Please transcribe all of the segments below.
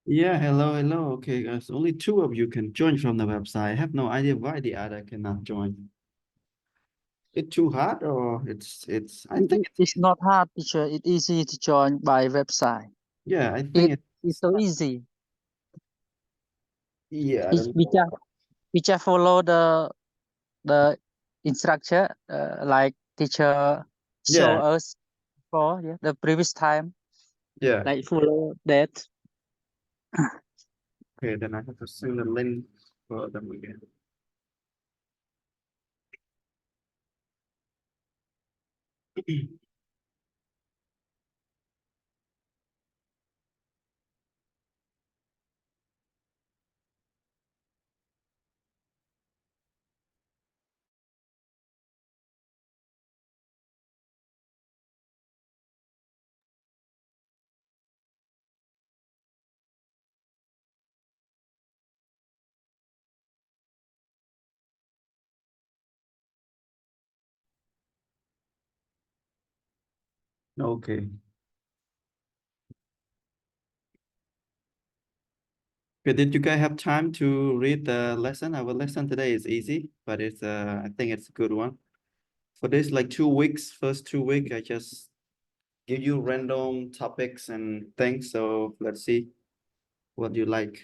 Yeah, hello, hello. Okay, guys, only two of you can join from the website. I have no idea why the other cannot join. It's too hard or I think It's not hard, teacher. It's easy to join by website. yeah, I think It it is so easy. yeah, I It's, don't we know. just follow the instruction like teacher show Yeah, us for the previous time. yeah. Like follow that. Okay, then I have to send the link for them again. Okay. Okay, did you guys have time to read the lesson? Our lesson today is easy, but it's I think it's a good one. For this like 2 weeks, first 2 weeks, I just give you random topics and things. So let's see what you like.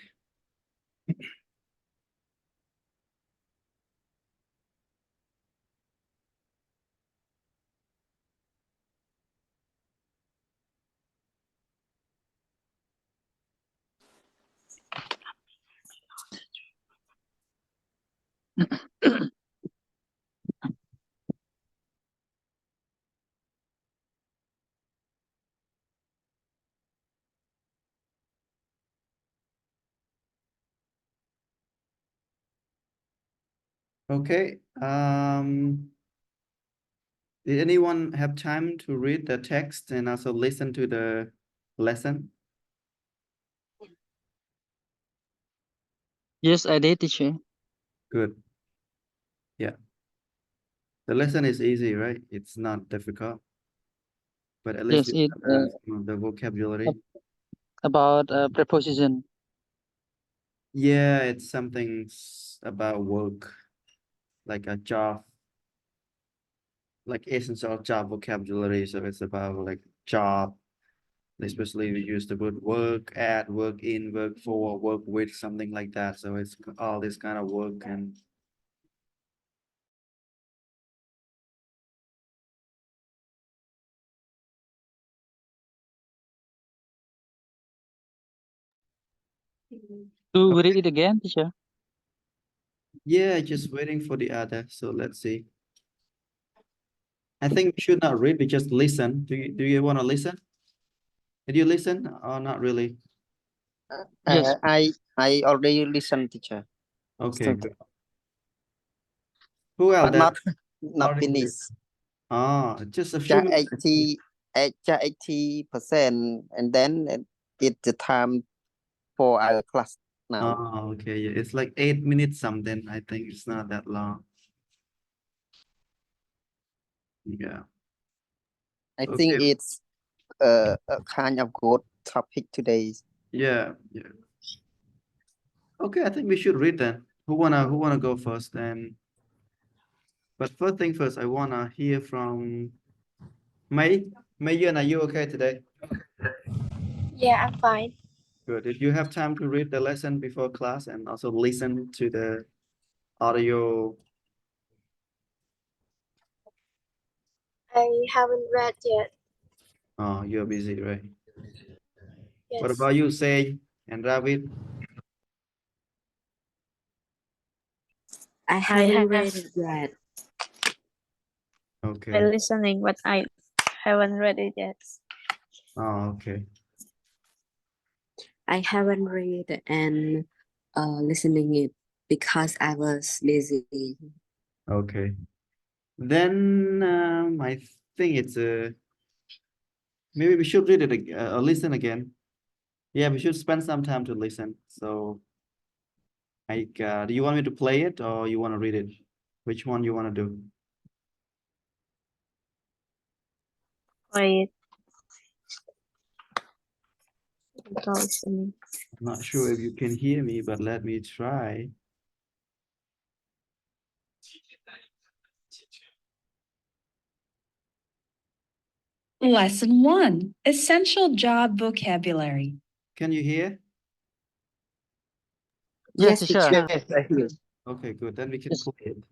Okay. Did anyone have time to read the text and also listen to the lesson? Yes, I did, teacher. Good. Yeah. The lesson is easy, right? It's not difficult, but at least Yes, you it learn some of the vocabulary. about preposition. Yeah, it's something about work, like a job, like essential job vocabulary. So it's about like job, especially we use the word work at, work in, work for, work with, something like that. So it's all this kind of work and Do we read it again, teacher? yeah, just waiting for the other. So let's see. I think we should not read, we just listen. Do you want to listen? Did you listen or not really? Yes. I already listened, teacher. Okay, Listen, good. Who else but that not already read? finished. Oh, just a few Just minutes. 80%, and then it's the time for our class now. Oh, okay. Yeah, it's like 8 minutes something. I think it's not that long. Yeah. I Okay. think it's a kind of good topic today. Yeah. Yeah. Okay, I think we should read then. Who wanna go first then? But first thing first, I wanna hear from May. Mayan, are you okay today? Yeah, I'm fine. Good. Did you have time to read the lesson before class and also listen to the audio? I haven't read yet. Oh, you're busy, right? What Yes. about you, Say and Ravid? I I haven't have read it yet. I Okay. listening, but I haven't read it yet. Oh, okay. I haven't read and listening it because I was busy. Okay. Then I think it's maybe we should read it listen again. Yeah, we should spend some time to listen. So like do you want me to play it or you want to read it? Which one you want to do? Wait. Listening. I'm not sure if you can hear me, but let me try. Lesson 1, Essential Job Vocabulary. Can you hear? Yes, Yes, teacher. teacher. Yes, I hear. Okay, good. Then we can Yes. play it.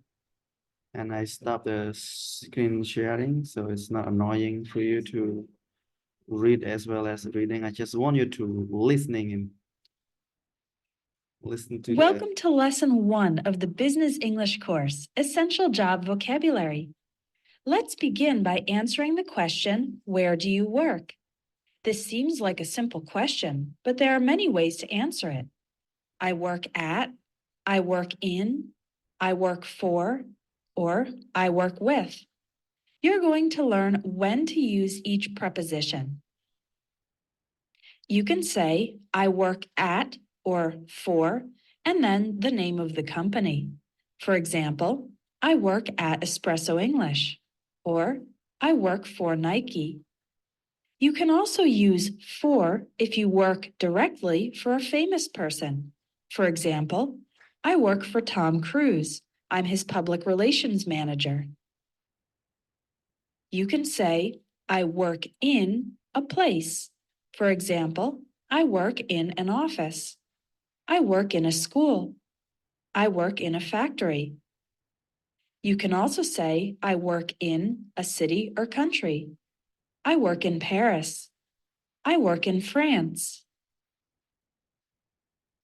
And I stop the screen sharing, so it's not annoying for you to read as well as reading. I just want you to listening and listen to the Welcome to Lesson 1 of the Business English course, Essential Job Vocabulary. Let's begin by answering the question, where do you work? This seems like a simple question, but there are many ways to answer it. I work at, I work in, I work for, or I work with. You're going to learn when to use each preposition. You can say, I work at or for, and then the name of the company. For example, I work at Espresso English, or I work for Nike. You can also use for if you work directly for a famous person. For example, I work for Tom Cruise. I'm his public relations manager. You can say, I work in a place. For example, I work in an office. I work in a school. I work in a factory. You can also say, I work in a city or country. I work in Paris. I work in France.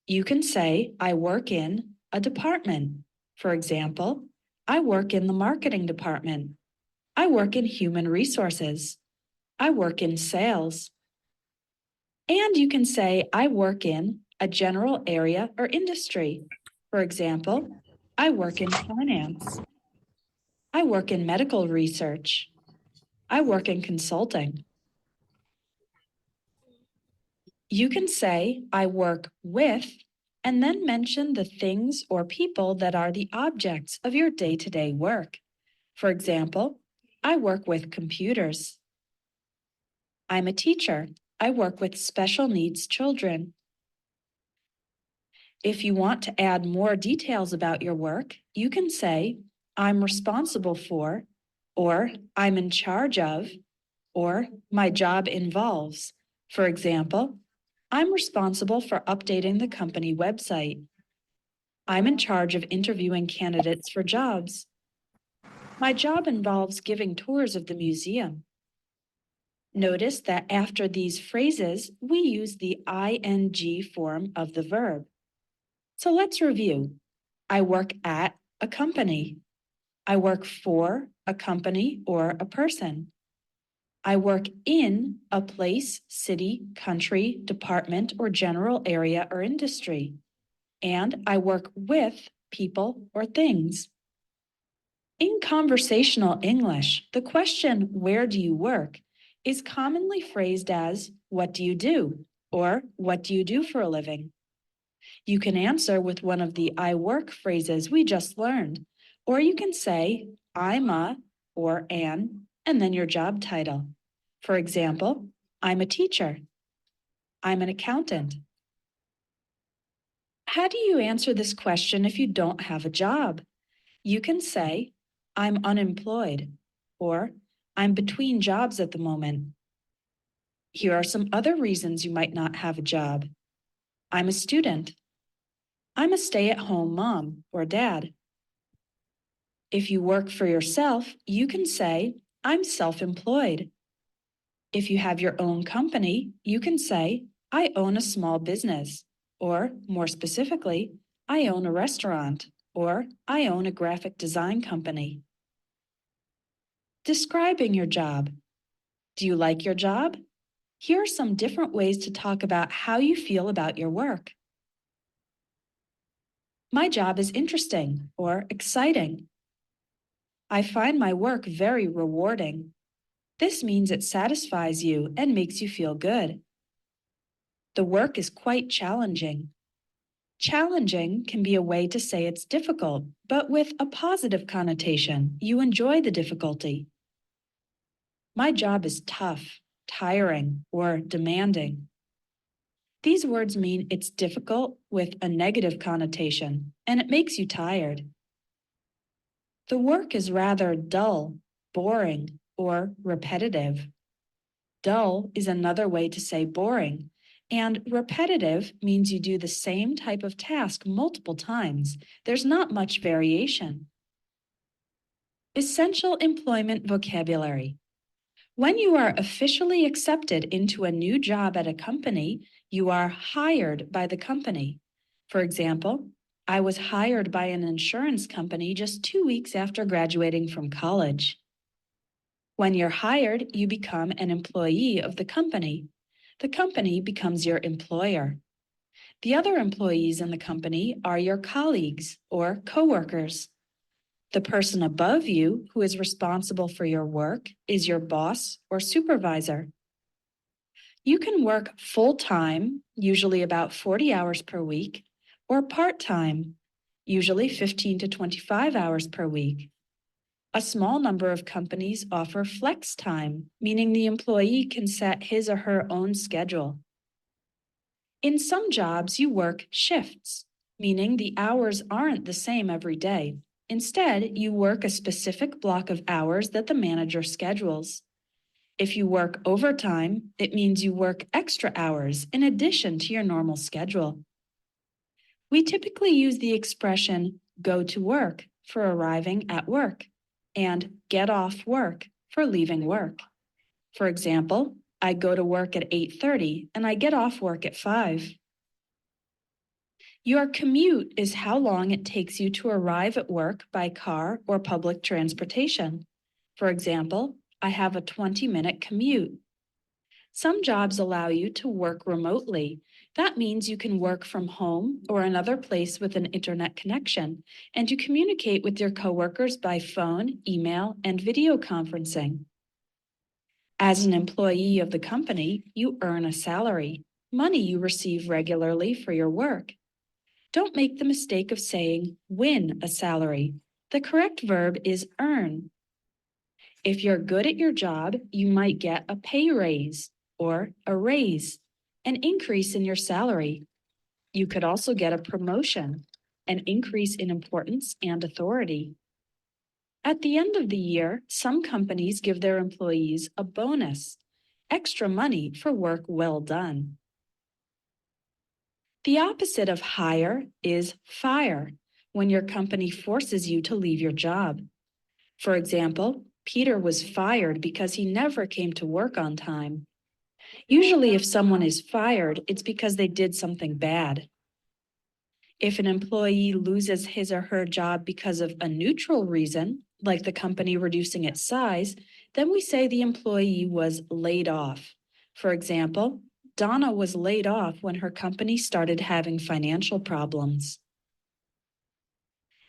You can say, I work in a department. For example, I work in the marketing department. I work in human resources. I work in sales. And you can say, I work in a general area or industry. For example, I work in finance. I work in medical research. I work in consulting. You can say, I work with, and then mention the things or people that are the objects of your day-to-day work. For example, I work with computers. I'm a teacher. I work with special needs children. If you want to add more details about your work, you can say, I'm responsible for, or I'm in charge of, or my job involves. For example, I'm responsible for updating the company website. I'm in charge of interviewing candidates for jobs. My job involves giving tours of the museum. Notice that after these phrases, we use the ing form of the verb. So let's review. I work at a company. I work for a company or a person. I work in a place, city, country, department, or general area or industry. And I work with people or things. In conversational English, the question, where do you work, is commonly phrased as, what do you do? Or what do you do for a living? You can answer with one of the I work phrases we just learned, or you can say, I'm a, or an, and then your job title. For example, I'm a teacher. I'm an accountant. How do you answer this question if you don't have a job? You can say, I'm unemployed, or I'm between jobs at the moment. Here are some other reasons you might not have a job. I'm a student. I'm a stay-at-home mom or dad. If you work for yourself, you can say, I'm self-employed. If you have your own company, you can say, I own a small business, or more specifically, I own a restaurant, or I own a graphic design company. Describing your job. Do you like your job? Here are some different ways to talk about how you feel about your work. My job is interesting or exciting. I find my work very rewarding. This means it satisfies you and makes you feel good. The work is quite challenging. Challenging can be a way to say it's difficult, but with a positive connotation. You enjoy the difficulty. My job is tough, tiring, or demanding. These words mean it's difficult with a negative connotation, and it makes you tired. The work is rather dull, boring, or repetitive. Dull is another way to say boring, and repetitive means you do the same type of task multiple times. There's not much variation. Essential employment vocabulary. When you are officially accepted into a new job at a company, you are hired by the company. For example, I was hired by an insurance company just 2 weeks after graduating from college. When you're hired, you become an employee of the company. The company becomes your employer. The other employees in the company are your colleagues or coworkers. The person above you who is responsible for your work is your boss or supervisor. You can work full-time, usually about 40 hours per week, or part-time, usually 15 to 25 hours per week. A small number of companies offer flex time, meaning the employee can set his or her own schedule. In some jobs, you work shifts, meaning the hours aren't the same every day. Instead, you work a specific block of hours that the manager schedules. If you work overtime, it means you work extra hours in addition to your normal schedule. We typically use the expression go to work for arriving at work and get off work for leaving work. For example, I go to work at 8:30 and I get off work at 5. Your commute is how long it takes you to arrive at work by car or public transportation. For example, I have a 20-minute commute. Some jobs allow you to work remotely. That means you can work from home or another place with an internet connection, and you communicate with your coworkers by phone, email, and video conferencing. As an employee of the company, you earn a salary, money you receive regularly for your work. Don't make the mistake of saying win a salary. The correct verb is earn. If you're good at your job, you might get a pay raise or a raise, an increase in your salary. You could also get a promotion, an increase in importance and authority. At the end of the year, some companies give their employees a bonus, extra money for work well done. The opposite of hire is fire, when your company forces you to leave your job. For example, Peter was fired because he never came to work on time. Usually, if someone is fired, it's because they did something bad. If an employee loses his or her job because of a neutral reason, like the company reducing its size, then we say the employee was laid off. For example, Donna was laid off when her company started having financial problems.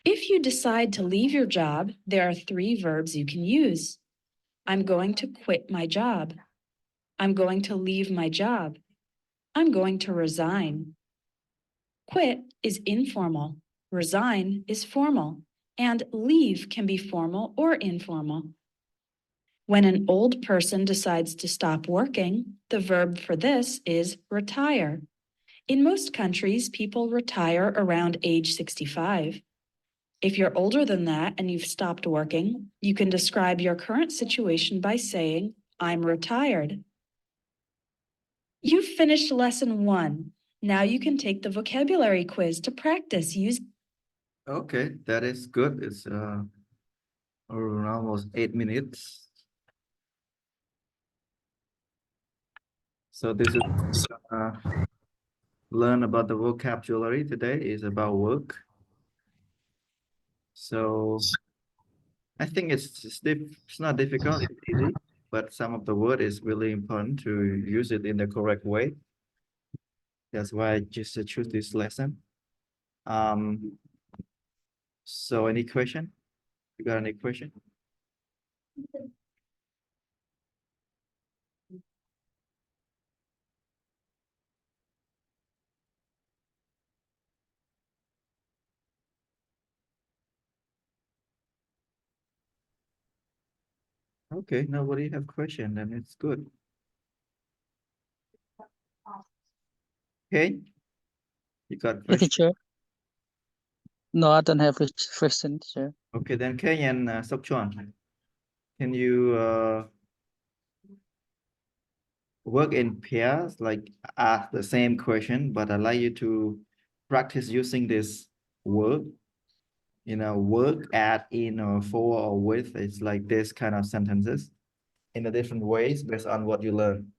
If you decide to leave your job, there are 3 verbs you can use. I'm going to quit my job. I'm going to leave my job. I'm going to resign. Quit is informal, resign is formal, and leave can be formal or informal. When an old person decides to stop working, the verb for this is retire. In most countries, people retire around age 65. If you're older than that and you've stopped working, you can describe your current situation by saying, I'm retired. You've finished lesson 1. Now you can take the vocabulary quiz to practice using. Okay, that is good. It's almost 8 minutes. So this is learn about the vocabulary today is about work. So I think it's not difficult, it's easy, but some of the word is really important to use it in the correct way. That's why I just choose this lesson. So any question? You got any question? Okay, nobody have question, then it's good. Okay. You got Yeah, question? teacher. No, I don't have a question, teacher. Okay, then Kay and Sok Chuan, can you work in pairs, like ask the same question, but I'd like you to practice using this work, work, at, in, or for, or with. It's like this kind of sentences in a different ways based on what you learn.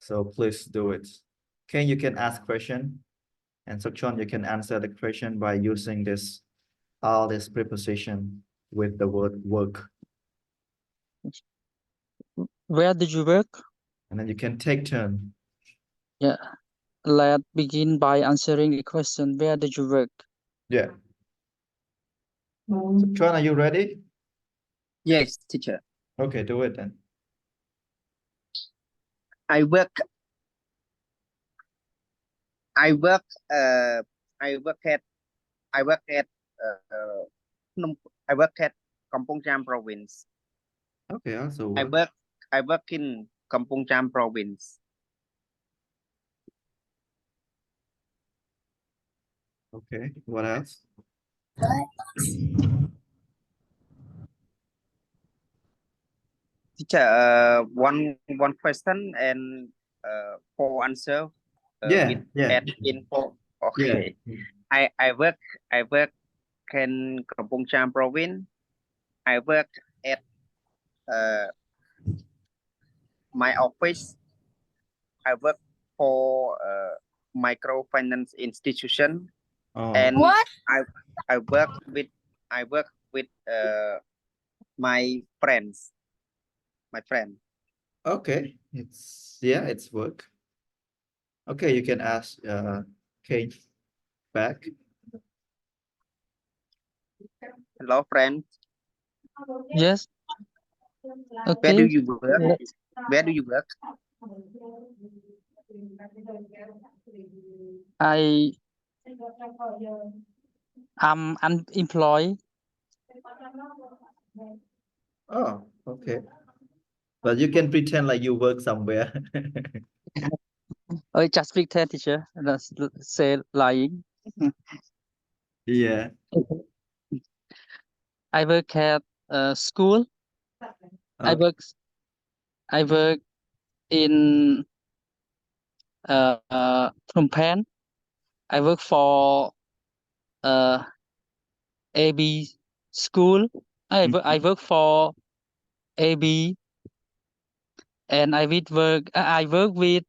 So please do it. Okay, you can ask question, and Sok Chuan, you can answer the question by using all this preposition with the word work. Where did you work? And then you can take turn. Yeah. Let's begin by answering the question. Where did you work? Yeah. Sok Chuan, are you ready? Yes, teacher. Okay, do it then. I work. I work. I work at. I work at. I work at Kampong Cham province. Okay, also I work. work. I work in Kampong Cham province. Okay, what else? Teacher, one question and four answer. Yeah, With yeah, at info. yeah. Okay. I work in Kampong Cham province. I work at my office. I work for microfinance institution, Oh, and What? I work with my friends. My friend. okay. It's work. Okay, you can ask Kate back. Hello, friend. Yes. Where do Okay. you work? Let's- Where do you work? I'm unemployed. Oh, okay. But you can pretend like you work somewhere. Just pretend, teacher. Let's say lying. Yeah. I work at school. I Okay. work in Phnom Penh. I work for AB school. I work for AB, and I work with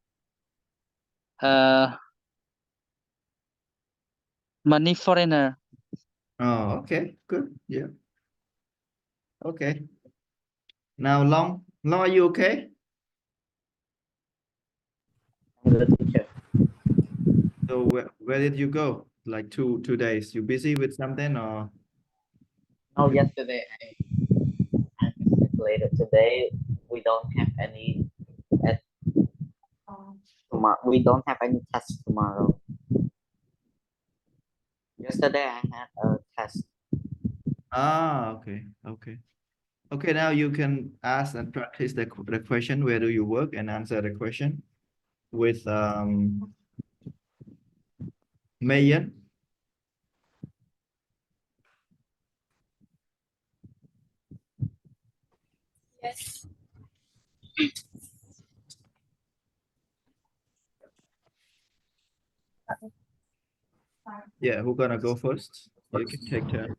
money foreigner. Oh, okay, good. Yeah. Okay. Now, Long, are you okay? Good, teacher. So where did you go? Like two days. You busy with something or? Oh, yesterday I calculated. Today we don't have any at tomorrow. We don't have any test tomorrow. Yesterday I had a test. Ah, okay, okay. Okay, now you can ask and practice the question, where do you work, and answer the question with Mayan. Yes. Yeah, who gonna go first? You can take turn.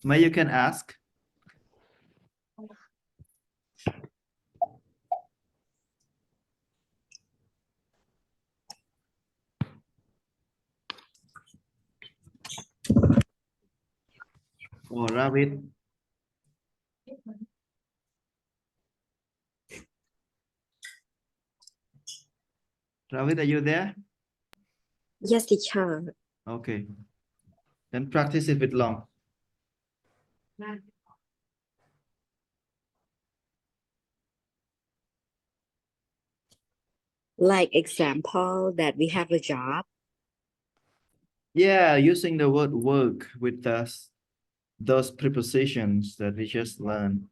May you can ask. Or Rabbit. Rabbit, are you there? Yes, teacher. Okay. Then practice it with Long. Like example that we have a job. Yeah, using the word work with us. those prepositions that we just learned.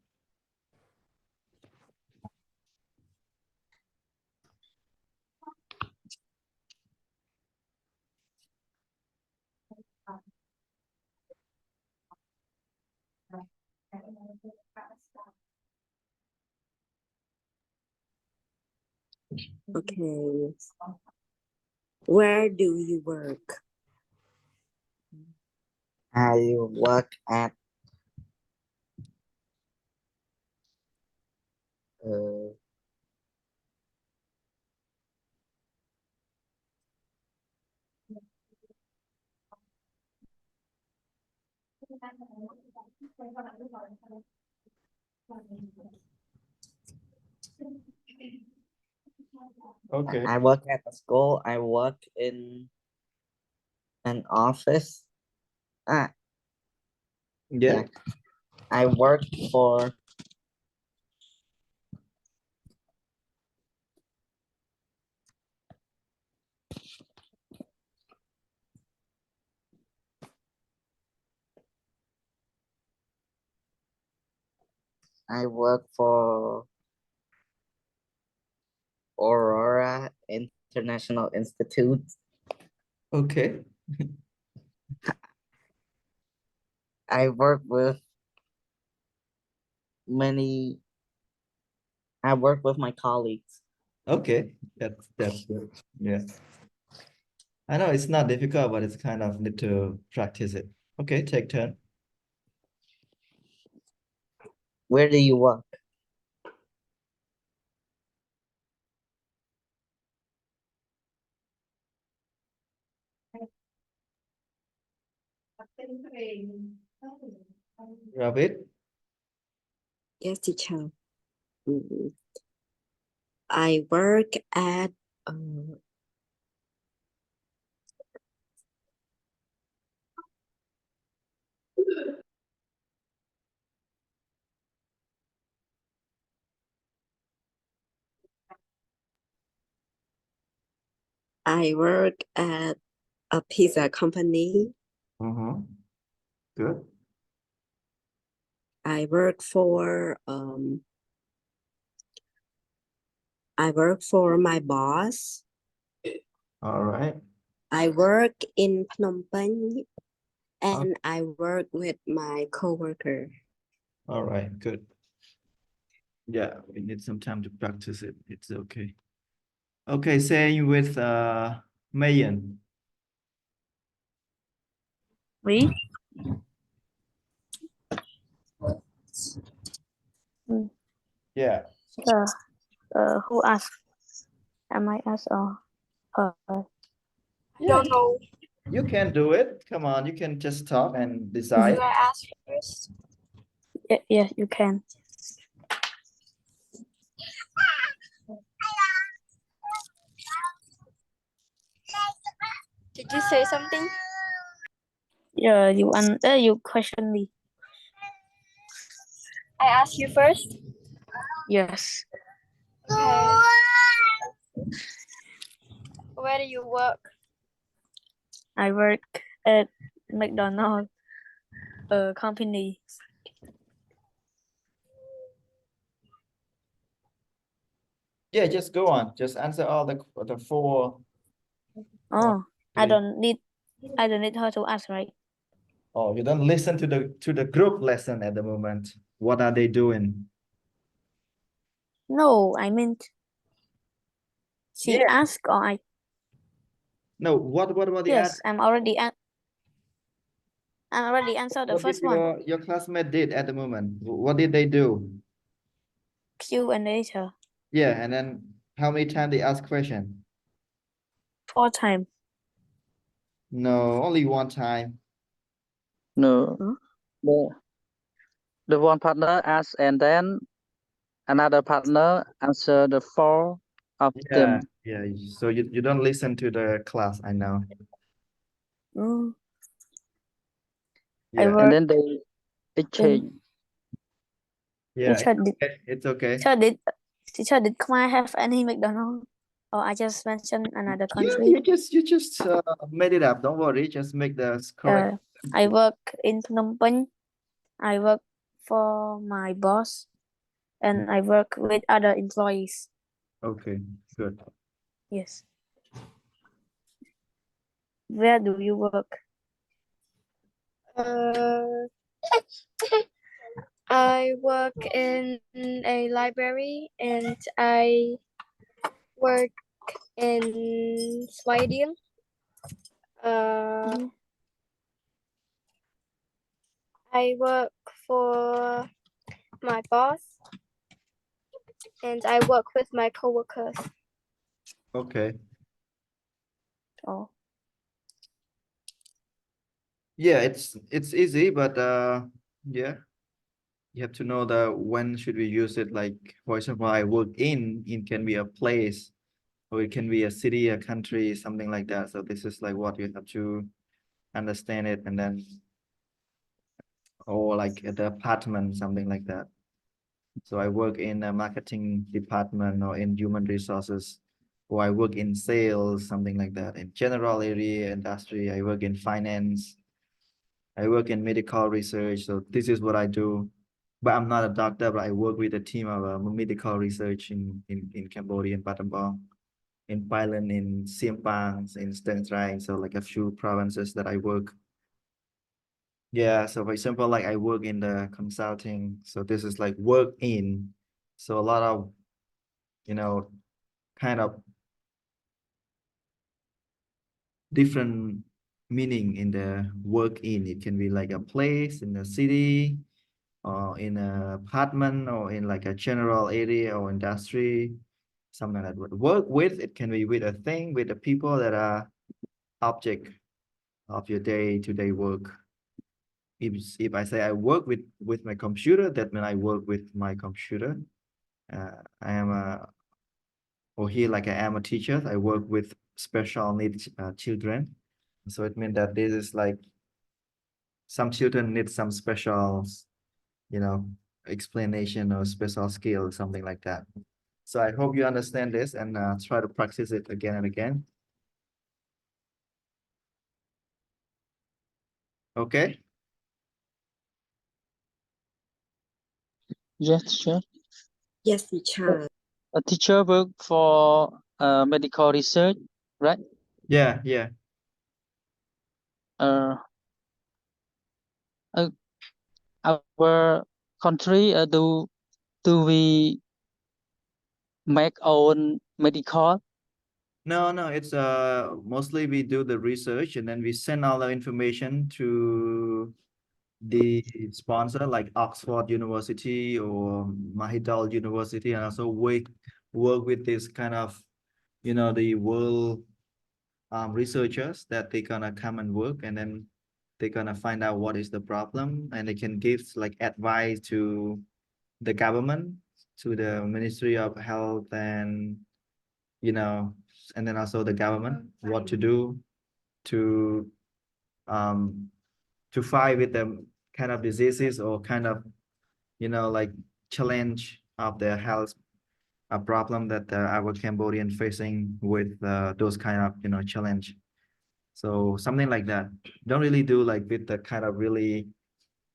Okay. Where do you work? I work at uh, Okay. I work at a school. I work in an office. Ah, Yeah. I work for Aurora International Institute. Okay. I work with many. I work with my colleagues. Okay. That's good. Yeah. I know it's not difficult, but it's kind of need to practice it. Okay, take turn. Where do you work? Rabbit. Yes, teacher. Mm, I work at I work at a pizza company. Good. I work for my boss. All right. I work in Phnom Penh and I work with my coworker. All right, good. Yeah, we need some time to practice it. It's okay. Okay, same with Mayan. We? Yeah. Who asked? Am I asked or Yeah, don't know. you can do it. Come on, you can just talk and Do decide. I ask first? Yeah, you can. Did you say something? Yeah, you question me. I asked you first. Yes. Okay. Where do you work? I work at McDonald's company. Yeah, just go on. Just answer all the four. Oh, I Okay. don't need her to ask, right? Oh, you don't listen to the group lesson at the moment. What are they doing? No, I meant she Yeah. asked or I. No, what about the Yes, I'm already answered the what did first one. your classmate did at the moment? What did they do? Q&A, sir. Yeah, and then how many times they ask question? 4 times. No, only one time. No. Huh? The one partner asks and then another partner answer the four of Yeah, them. yeah. So you don't listen to the class, I know. Mm, I Yeah, And work then they exchange. yeah. Teacher did It's okay. teacher did Khmer have any McDonald's? Or I just mentioned another Yeah, country? you just made it up. Don't worry. Just make the correct. I work in Phnom Penh I work for my boss and I work with other employees. Okay, good. Yes. Where do you work? Uh, I work in a library and I work in Sweden. Mhm. I work for my boss and I work with my coworkers. Okay. Oh, Yeah, it's easy, but yeah, you have to know the when should we use it. Like for example, I work in can be a place, or it can be a city, a country, something like that. So this is like what you have to understand it, and then or like at the apartment, something like that. So I work in a marketing department or in human resources, or I work in sales, something like that. In general area industry, I work in finance. I work in medical research. So this is what I do. But I'm not a doctor, but I work with a team of medical research in Cambodia, in Battambang, in Pailan, in Siempang, in Steng Trai. So like a few provinces that I work. Yeah, so for example, like I work in the consulting. So this is like work in. So a lot of, you know, kind of different meaning in the work in. It can be like a place in a city, or in an apartment, or in like a general area or industry, something like that. Work with, it can be with a thing, with the people that are object of your day-to-day work. If I say I work with my computer, that means I work with my computer. I am a, or here like I am a teacher, I work with special needs children. So it means that this is like some children need some special, you know, explanation or special skill, something like that. So I hope you understand this and try to practice it again and again. Okay. Yes, sure. Yes, teacher. A teacher work for medical research, right? Yeah, yeah. Uh, uh, our country do we make own medical? No, it's mostly we do the research and then we send all the information to the sponsor like Oxford University or Mahidol University, and also we work with this kind of, you know, the world researchers that they gonna come and work, and then they're gonna find out what is the problem, and they can give like advice to the government, to the Ministry of Health, and you know, and then also the government what to do to um to fight with the kind of diseases or kind of, you know, like challenge of the health a problem that our Cambodian facing with those kind of, you know, challenge. So something like that. Don't really do like with the kind of really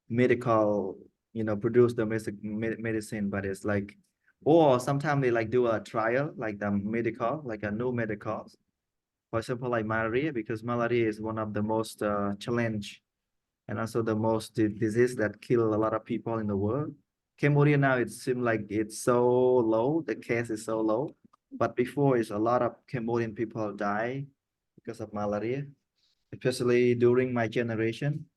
medical, you know, produce the medicine, but it's like, or sometimes they like do a trial, like the medical, like a new medical. For example, like malaria, because malaria is one of the most challenge and also the most disease that kill a lot of people in the world. Cambodia now, it seems like it's so low, the case is so low. But before, it's a lot of Cambodian people die because of malaria, especially during my generation.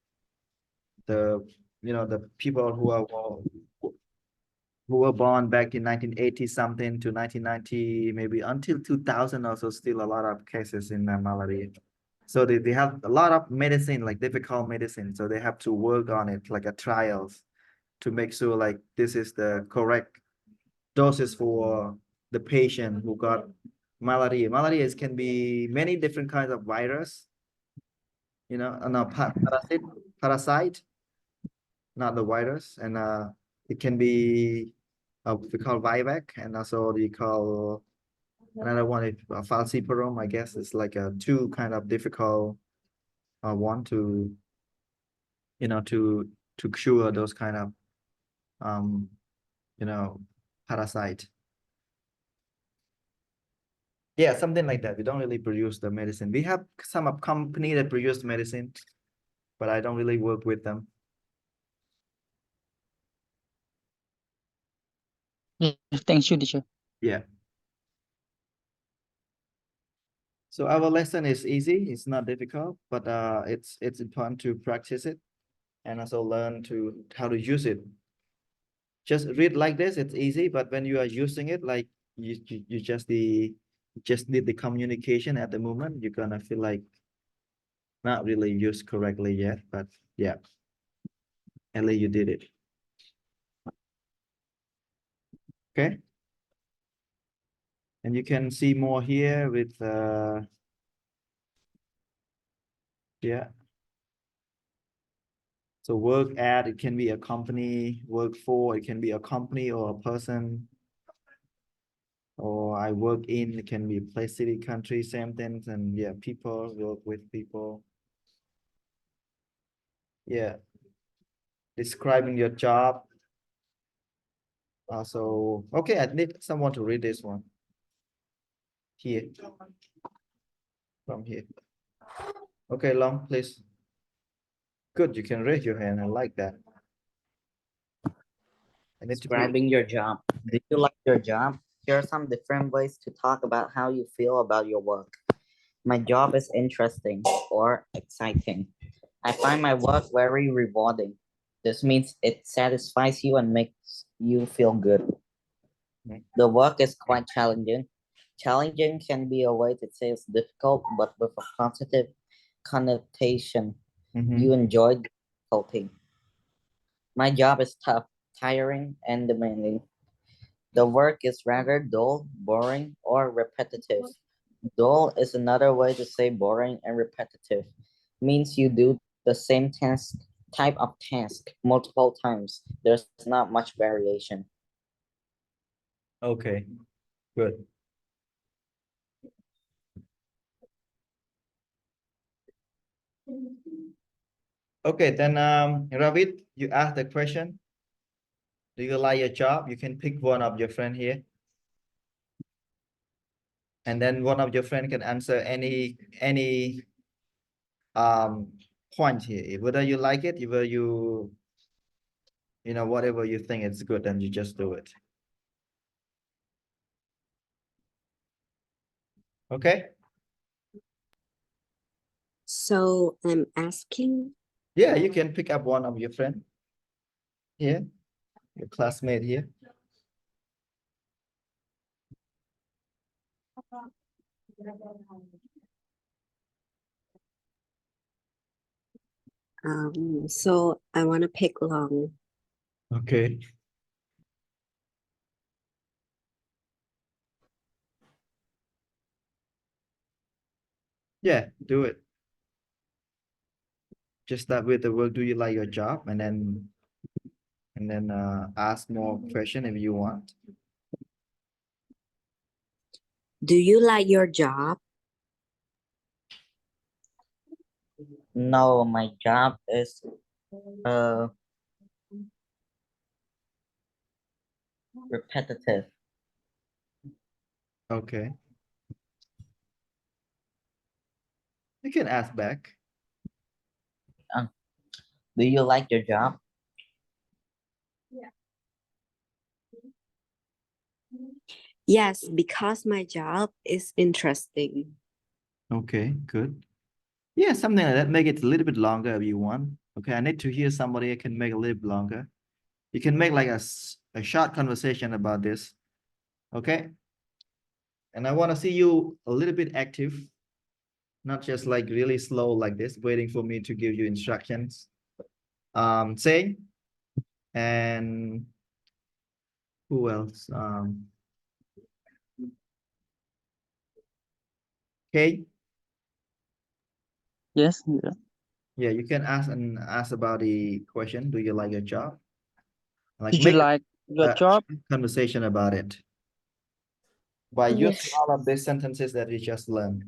The, you know, the people who were born back in 1980 something to 1990, maybe until 2000, also still a lot of cases in malaria. So they have a lot of medicine, like difficult medicine. So they have to work on it, like a trials, to make sure like this is the correct doses for the patient who got malaria. Malaria can be many different kinds of virus, you know, no, parasite, not the virus. And it can be we call Vivac, and also we call another one is falciparum. I guess it's like a two kind of difficult one to, you know, to to cure those kind of you know, parasite. Yeah, something like that. We don't really produce the medicine. We have some of company that produce medicine, but I don't really work with them. Yes, thank you, teacher. Yeah. So our lesson is easy. It's not difficult, but it's important to practice it and also learn to how to use it. Just read like this, it's easy, but when you are using it, like you just need the communication at the moment, you're gonna feel like not really used correctly yet, but yeah, at least you did it. Okay. And you can see more here with yeah. So work at, it can be a company, work for, it can be a company or a person. Or I work in, it can be place, city, country, same things, and yeah, people, work with people. Yeah. Describing your job. Also, okay, I need someone to read this one. Here. From here. Okay, Long, please. Good, you can raise your hand. I like that. I need to put- Describing your job. Do you like your job? Here are some different ways to talk about how you feel about your work. My job is interesting or exciting. I find my work very rewarding. This means it satisfies you and makes you feel good. The work is quite challenging. Challenging can be a way to say it's difficult, but with a positive connotation. Mhm. You enjoy the difficulty. My job is tough, tiring, and demanding. The work is rather dull, boring, or repetitive. Dull is another way to say boring and repetitive. Means you do the same type of task multiple times. There's not much variation. Okay, good. Okay, then Ravid, you ask the question. Do you like your job? You can pick one of your friend here. And then one of your friend can answer any point here. Whether you like it, whether you know, whatever you think it's good, then you just do it. Okay? So I'm asking, Yeah, you can pick up one of your friend here, your classmate here. so I want to pick Long. Okay. Yeah, do it. Just start with the word, do you like your job? And then ask more question if you want. Do you like your job? No, my job is repetitive. Okay. You can ask back. Do you like your job? Yes, because my job is interesting. Okay, good. Yeah, something like that. Make it a little bit longer if you want. Okay, I need to hear somebody who can make a little bit longer. You can make like a short conversation about this. Okay. And I want to see you a little bit active, not just like really slow like this, waiting for me to give you instructions. Say, and who else? Okay. Yes, yeah. Yeah, you can ask about the question. Do you like your job? Like Did you make like your a job? conversation about it by using Yes. all of these sentences that you just learned.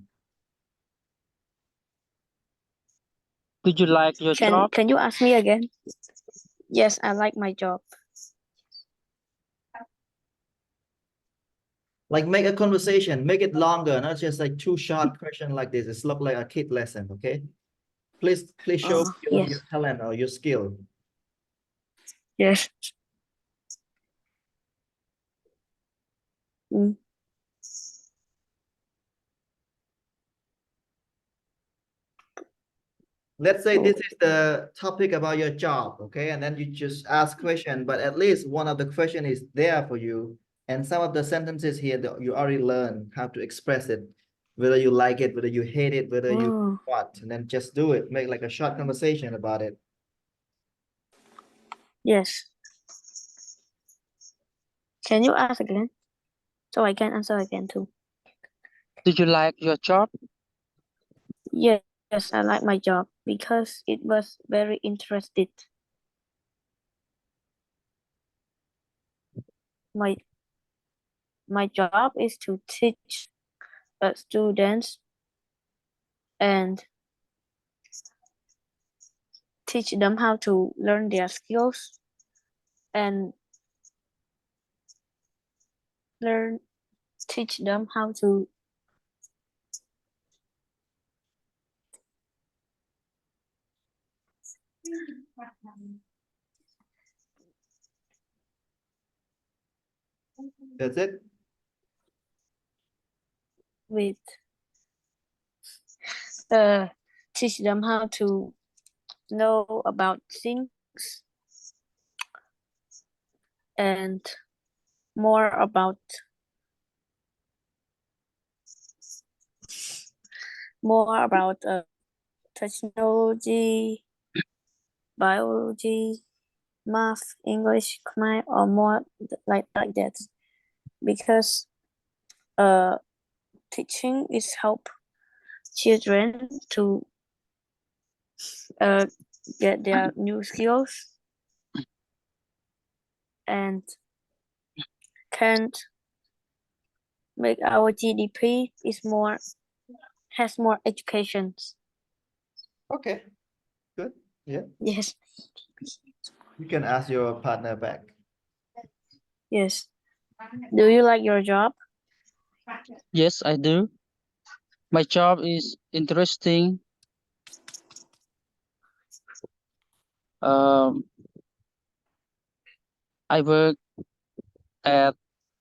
Did you like your job? Can you ask me again? Yes, I like my job. Like make a conversation, make it longer, not just like two short question like this. It's look like a kid lesson, okay? Please show Oh, your yes. talent or your skill. Yes. Mm. Let's say Oh. this is the topic about your job, okay? And then you just ask question, but at least one of the question is there for you. And some of the sentences here that you already learned how to express it, whether you like it, whether you hate it, whether you Oh, what, and then just do it. Make like a short conversation about it. yes. Can you ask again? So I can answer again too. Do you like your job? Yes, I like my job because it was very interesting. My job is to teach students and teach them how to learn their skills and teach them how to That's it. with teach them how to know about things and more about technology, biology, math, English, Khmer, or more like that. Because teaching is help children to get their new skills and can make our GDP has more education. Okay, good. Yeah, Yes, you can ask your partner back. yes. Do you like your job? Yes, I do. My job is interesting. Um, I work at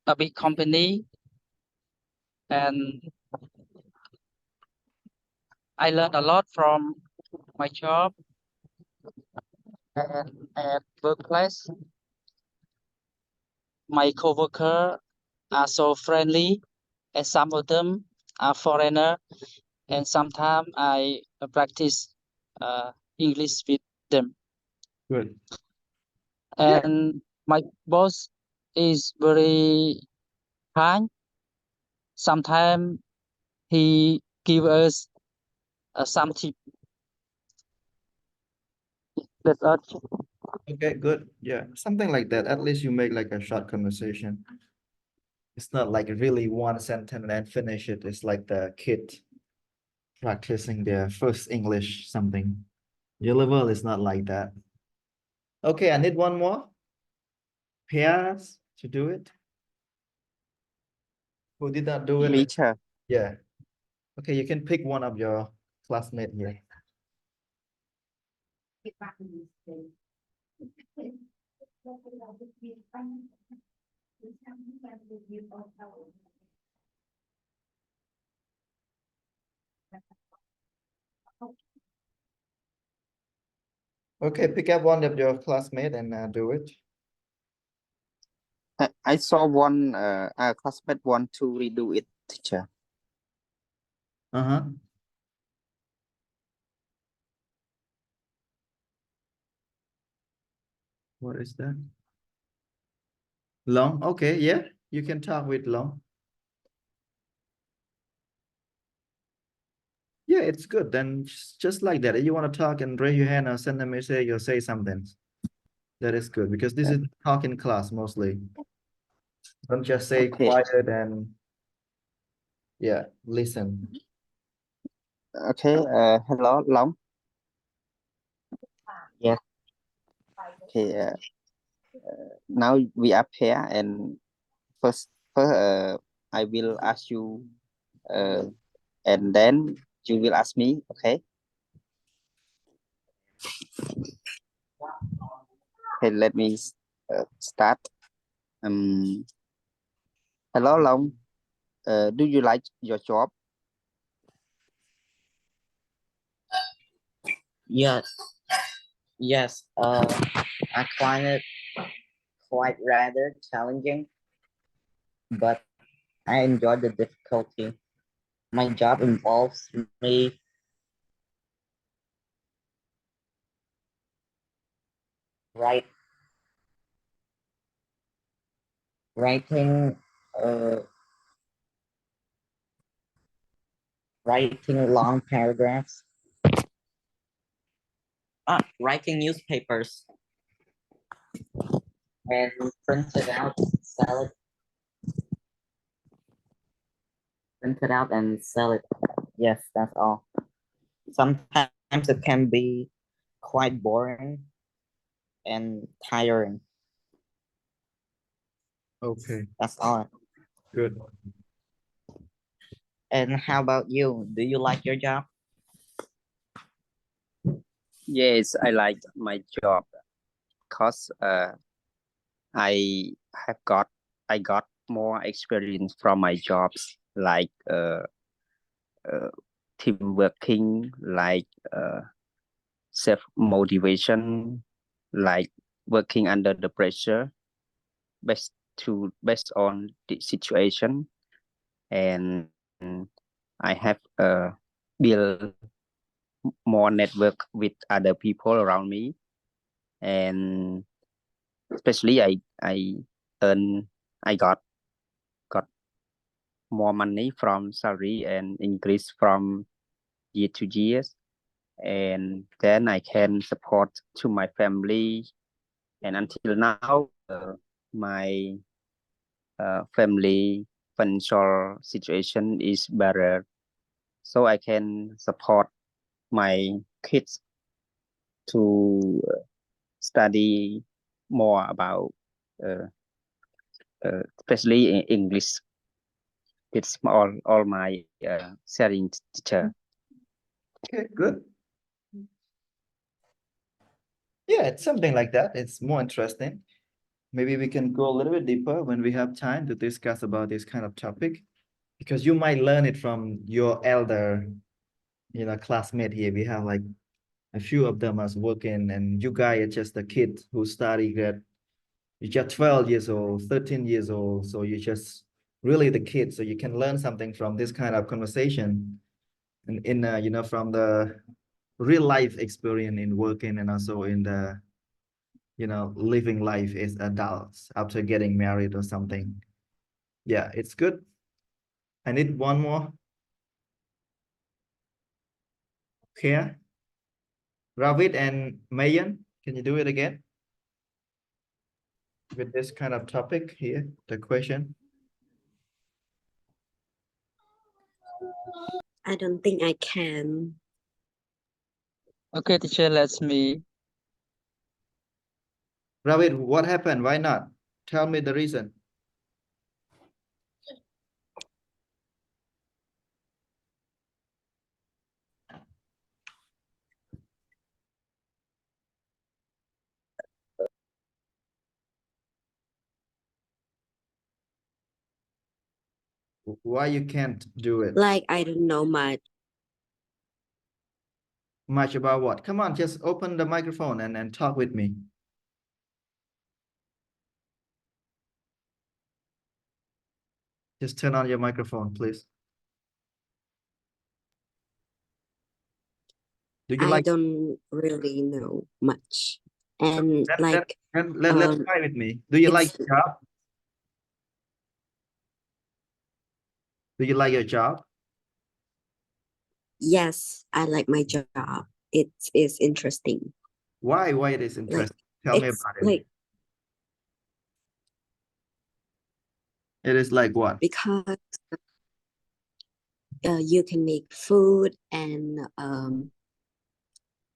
a big company and I learned a lot from my job and at workplace. My coworker are so friendly and some of them are foreigner and sometimes I practice English with them. Good. And my boss is very kind. Sometimes he give us some tip. That's all. Okay, good. Yeah, something like that. At least you make like a short conversation. It's not like really one sentence and then finish it. It's like the kid practicing their first English something. Your level is not like that. Okay, I need one more. Pairs to do it. Who did not do it? Me, sir. Yeah. Okay, you can pick one of your classmates here. Okay, pick up one of your classmates and do it. I saw one classmate want to redo it, teacher. Uh-huh. What is that? Long? Okay, yeah, you can talk with Long. Yeah, it's good. Then just like that. If you want to talk and raise your hand or send a message or say something. That is good because this is talk in class mostly. Don't just say Okay. quiet and yeah, listen. Okay, hello, Long. Yes. Okay. Now we are pair, and first, I will ask you, and then you will ask me. Okay. Okay. Let me start. Hello, Long. Do you like your job? Yes, yes. I find it quite rather challenging, but I enjoy the difficulty. My job involves me write, writing, uh, writing long paragraphs. Writing newspapers and print it out, sell it, print it out and sell it. Yes, that's all. Sometimes it can be quite boring and tiring. Okay, That's all. good. And how about you? Do you like your job? Yes, I like my job because I I got more experience from my jobs, like team working, like self motivation, like working under the pressure, based on the situation, and I have build more network with other people around me, and especially I earn I got more money from salary and increase from year to years, and then I can support to my family, and until now my family financial situation is better, so I can support my kids to study more about uh, especially in English. It's all my sharing teacher. Okay, good. Yeah, it's something like that. It's more interesting. Maybe we can go a little bit deeper when we have time to discuss about this kind of topic, because you might learn it from your elder, classmate here. We have like a few of them as working, and you guys are just a kid who study that you're just 12 years old, 13 years old. So you're just really the kid. So you can learn something from this kind of conversation and from the real life experience in working, and also in the, living life as adults after getting married or something. Yeah, it's good. I need one more here. Ravid and Mayan, can you do it again? With this kind of topic here, the question. I don't think I can. Okay, teacher, let me. Ravid, what happened? Why not? Tell me the reason. Why you can't do it? Like, I don't know much. Much about what? Come on, just open the microphone and talk with me. Just turn on your microphone, please. Do you I like? don't really know much. And Let's um, try with me. Do you like it's your job? Do you like your job? yes, I like my job. It is interesting. Why? Why it is Like interesting? Tell me it's about it. like It is like what? because you can make food and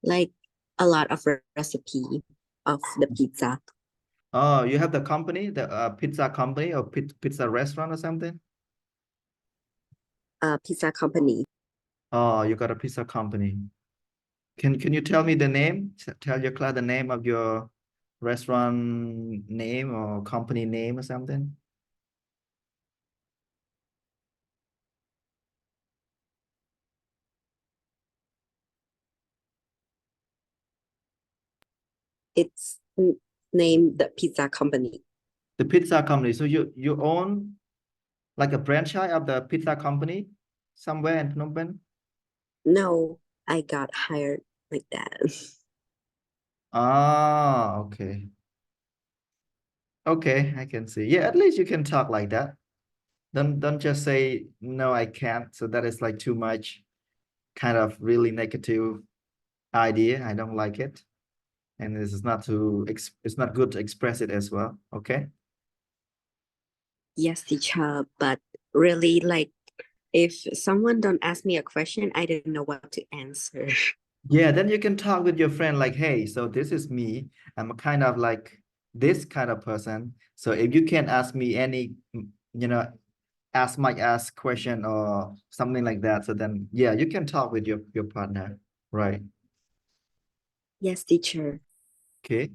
like a lot of recipe. of the pizza. Oh, you have the company, the pizza company or pizza restaurant or something? Pizza company. Oh, you got a pizza company. Can you tell me the name? Tell your class the name of your restaurant name or company name or something? It's named the pizza company. The pizza company. So you own like a franchise of the pizza company somewhere in Phnom Penh? No, I got hired like that. Ah, okay. Okay, I can see. Yeah, at least you can talk like that. Don't just say no, I can't. So that is like too much kind of really negative idea. I don't like it. And this is not it's not good to express it as well. Okay. Yes, teacher, but really like if someone don't ask me a question, I didn't know what to answer. Yeah, then you can talk with your friend like, hey, so this is me. I'm a kind of like this kind of person. So if you can ask me any, ask question or something like that. So then, yeah, you can talk with your partner, right? Yes, teacher. Okay.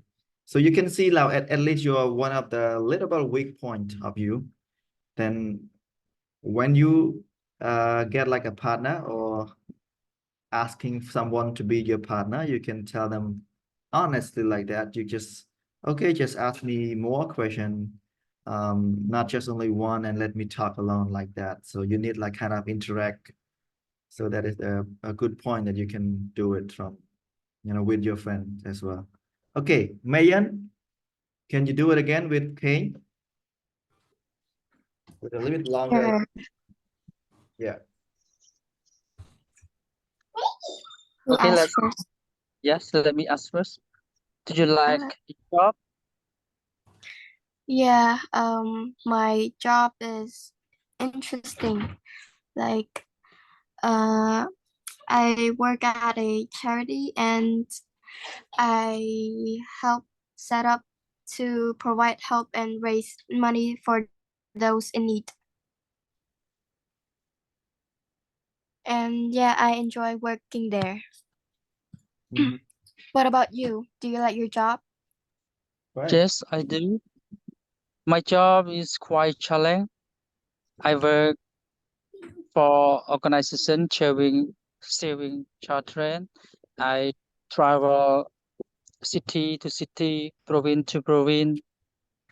So you can see now at least you're one of the little bit weak point of you. Then when you get like a partner or asking someone to be your partner, you can tell them honestly like that. You just, okay, just ask me more question, not just only one and let me talk alone like that. So you need like kind of interact. So that is a good point that you can do it from, with your friend as well. Okay, Mayan, can you do it again with Kane? With a little bit longer. Yeah. Okay, Ask let's first. yes, let me ask first. Do you like your job? Yeah, my job is interesting. Like, I work at a charity and I help set up to provide help and raise money for those in need. And yeah, I enjoy working there. Mhm. What about you? Do you like your job? Right. Yes, I do. My job is quite challenging. I work for organization saving children. I travel city to city, province to province,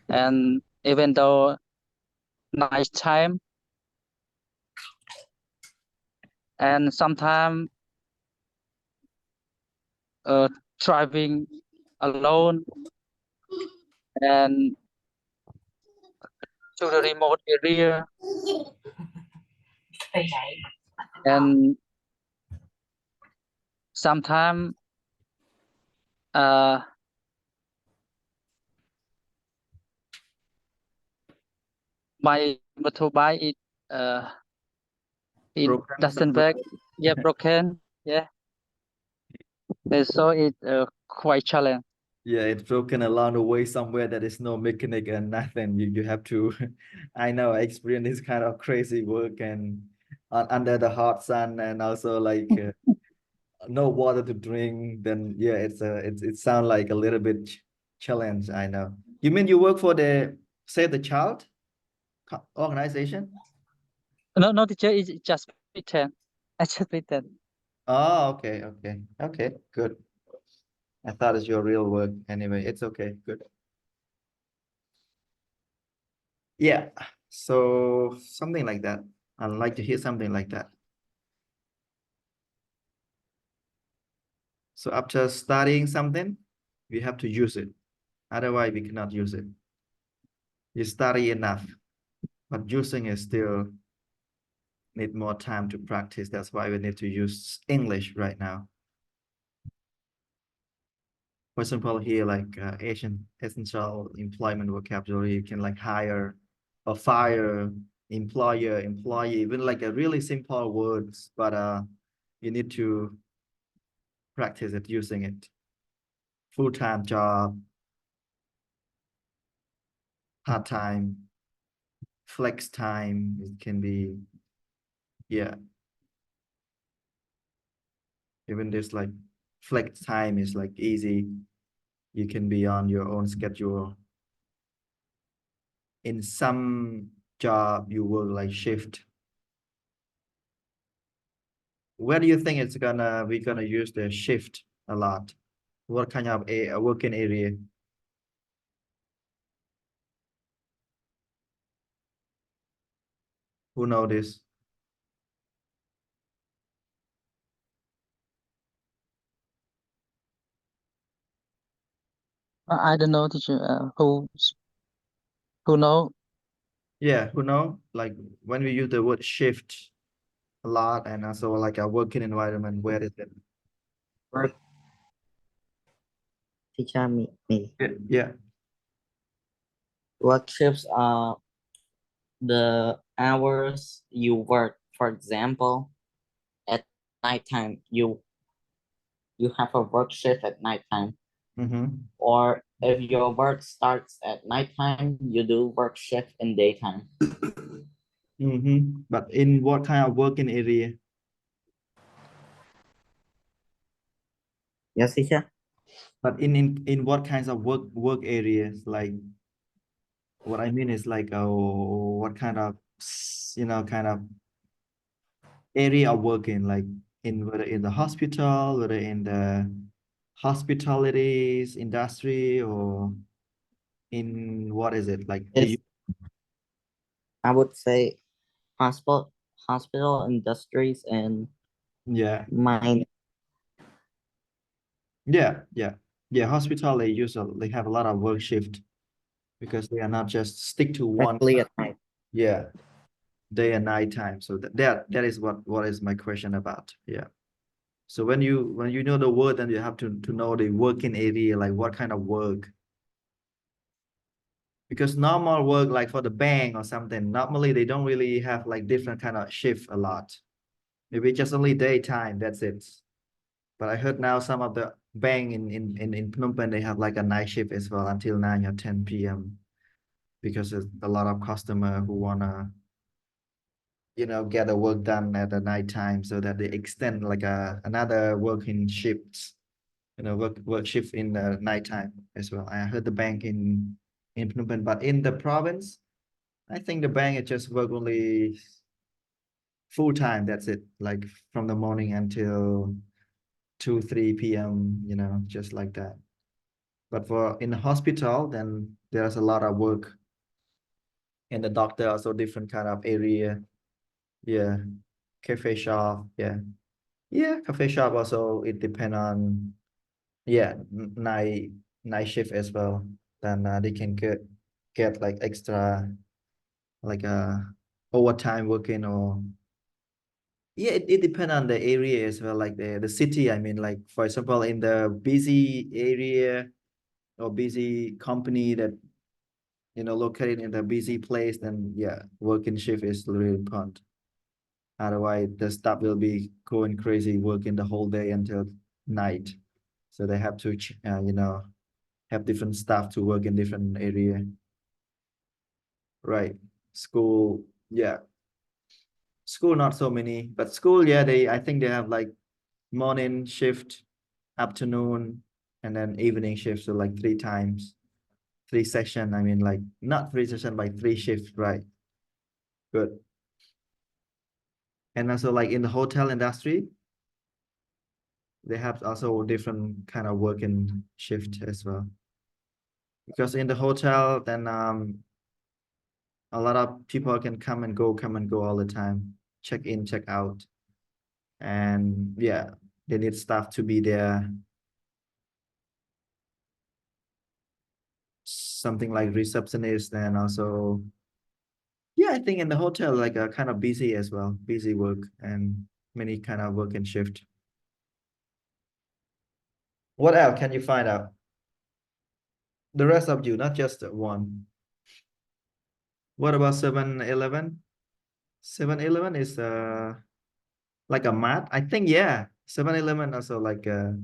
and even though night time, and sometimes uh, driving alone and to the remote area, and sometimes uh, my motorbike it Broken doesn't somewhere. work. Yeah, broken. Yeah, and so it quite challenging. Yeah, it's broken along the way somewhere that is no mechanic and nothing. You have to, I know, I experienced this kind of crazy work and under the hot sun and also like no water to drink. Then yeah, it sounds like a little bit challenge. I know. You mean you work for the Save the Child organization? No, teacher, it's just pretend. I just pretend. Oh, okay, good. I thought it's your real work. Anyway, it's okay, good. Yeah, so something like that. I'd like to hear something like that. So after studying something, we have to use it. Otherwise, we cannot use it. You study enough, but using it still need more time to practice. That's why we need to use English right now. For example, here like Asian essential employment vocabulary, you can like hire or fire, employer, employee, even like a really simple words, but you need to practice it using it. full-time job, part-time, flex time, it can be, yeah. Even this like flex time is like easy. You can be on your own schedule. In some job, you work like shift. Where do you think we're gonna use the shift a lot? What kind of a working area? Who know this? I don't know, teacher. Who know? Yeah, who know? Like when we use the word shift a lot, and also like a working environment, where is it? Work. Teacher, me. Yeah. Work shifts are the hours you work. For example, at nighttime, you have a work shift at nighttime. Mm-hmm. Or if your work starts at nighttime, you do work shift in daytime. Mm-hmm. But in what kind of working area? Yes, teacher. But in what kinds of work areas? Like what I mean is like what kind of kind of area of working, like in whether in the hospital, whether in the hospitalities industry, or in what is it like It's, I would say hospital industries and yeah mine. yeah hospital, they have a lot of work shift because they are not just stick to one, Especially at night. yeah, day and night time. So that is what is my question about. Yeah. So when you know the word, then you have to know the working area, like what kind of work. Because normal work, like for the bank or something, normally they don't really have like different kind of shift a lot. Maybe just only daytime, that's it. But I heard now some of the bank in Phnom Penh, they have like a night shift as well until 9 or 10 p.m. because there's a lot of customer who wanna get the work done at the night time, so that they extend like another working shifts, work shift in the nighttime as well. I heard the bank in Phnom Penh, but in the province, I think the bank it just work only full time. That's it, like from the morning until 2-3 p.m. Just like that. But for in the hospital, then there's a lot of work. And the doctor also different kind of area. Yeah, cafe shop. Yeah, cafe shop also. It depend on night shift as well. Then they can get like extra like overtime working, or it depends on the area as well, like the city. I mean, like for example, in the busy area or busy company that located in the busy place, then yeah, working shift is really important. Otherwise, the staff will be going crazy, working the whole day until night. So they have to have different staff to work in different area. Right. School, yeah. School not so many, but school, yeah, I think they have like morning shift, afternoon, and then evening shift. So like 3 times, 3 session. I mean, like not 3 session, like 3 shifts, right? Good. And also like in the hotel industry, they have also different kind of working shift as well. Because in the hotel, then a lot of people can come and go all the time, check in, check out. And yeah, they need staff to be there. Something like receptionist, and also, yeah, I think in the hotel, like a kind of busy as well, busy work and many kind of work and shift. What else can you find out? The rest of you, not just one. What about 7-Eleven? 7-Eleven is like a mart. I think, yeah, 7-Eleven also like a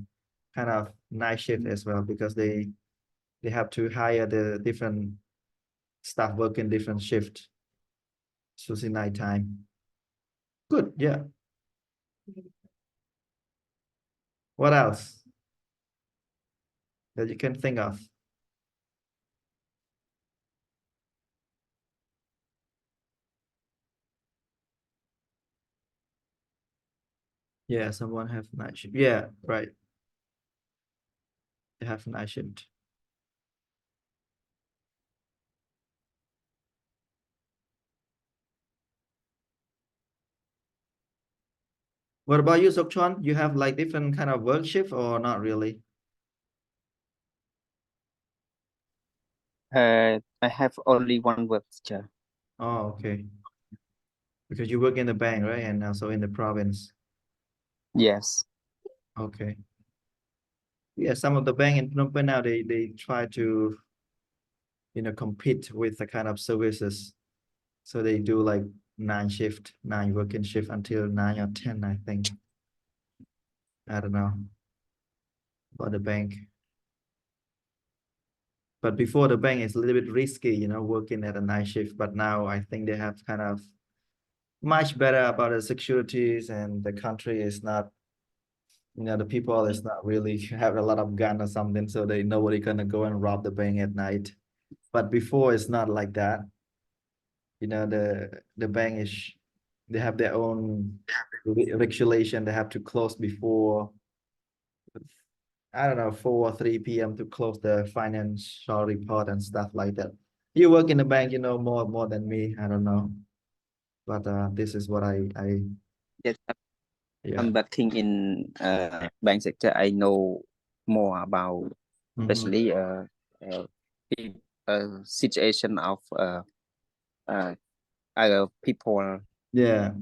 kind of night shift as well because they have to hire the different staff working different shift. So it's night time. Good, yeah. What else that you can think of? Yeah, someone have night shift. Yeah, right. They have night shift. What about you, Sokchon? You have like different kind of work shift or not really? I have only one work, teacher. Oh, okay. Because you work in the bank, right? And also in the province. Yes. Okay. Yeah, some of the bank in Phnom Penh now they try to, you know, compete with the kind of services. So they do like 9 working shift until 9 or 10, I think. I don't know about the bank. But before the bank is a little bit risky, you know, working at a night shift. But now I think they have kind of much better about the securities and the country is not, you know, the people is not really have a lot of gun or something. So they nobody gonna go and rob the bank at night. But before it's not like that. You know, the bank is, they have their own regulation. They have to close before, I don't know, 4 or 3 p.m. to close the financial report and stuff like that. You work in the bank, you know more than me. I don't know, but this is what I Yes, yeah. I'm working in bank sector. I know more about Mhm. especially situation of other people Yeah.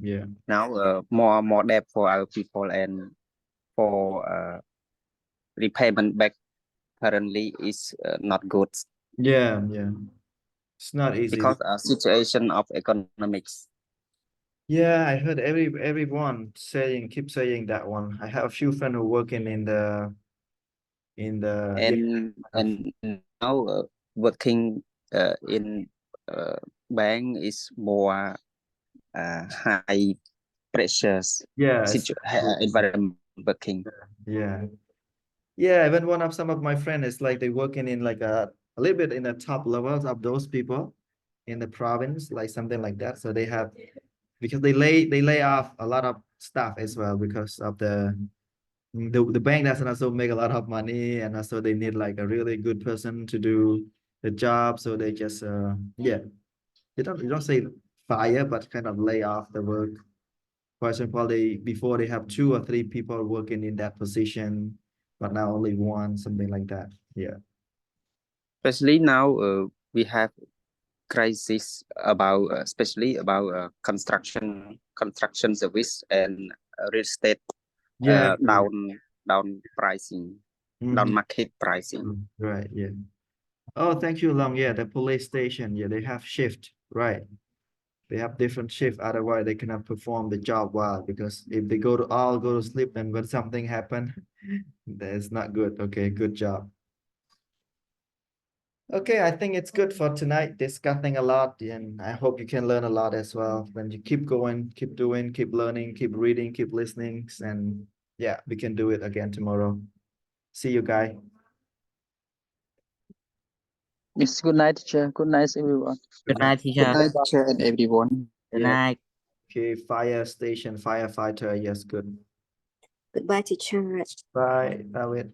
now. More debt for other people and for repayment back currently is not good Yeah. It's not easy. because situation of economics. Yeah, I heard everyone keep saying that one. I have a few friends who working in the And now working in bank is more high pressures yeah, it's environment working. yeah. Yeah, even one of some of my friends is like they working in like a little bit in the top levels of those people in the province, like something like that. So they have, because they lay off a lot of staff as well because of the bank doesn't also make a lot of money, and also they need like a really good person to do the job. So they just yeah, you don't say fire, but kind of lay off the work. For example, before they have 2 or 3 people working in that position, but now only one, something like that. Yeah. Especially now we have crisis about especially about construction service and real estate Yeah. down pricing, Mhm. down market pricing. Right. Yeah. Oh, thank you, Long. Yeah, the police station. Yeah, they have shift. Right. They have different shift. Otherwise, they cannot perform the job well because if they go to sleep and when something happen, that's not good. Okay, good job. Okay, I think it's good for tonight, discussing a lot, and I hope you can learn a lot as well. When you keep going, keep doing, keep learning, keep reading, keep listening, and yeah, we can do it again tomorrow. See you, guys. It's good night, teacher. Good night, everyone. Good night, Good teacher. night, teacher and everyone. Good Yeah. night. Okay, fire station, firefighter. Yes, good. Goodbye, teacher. Bye, David.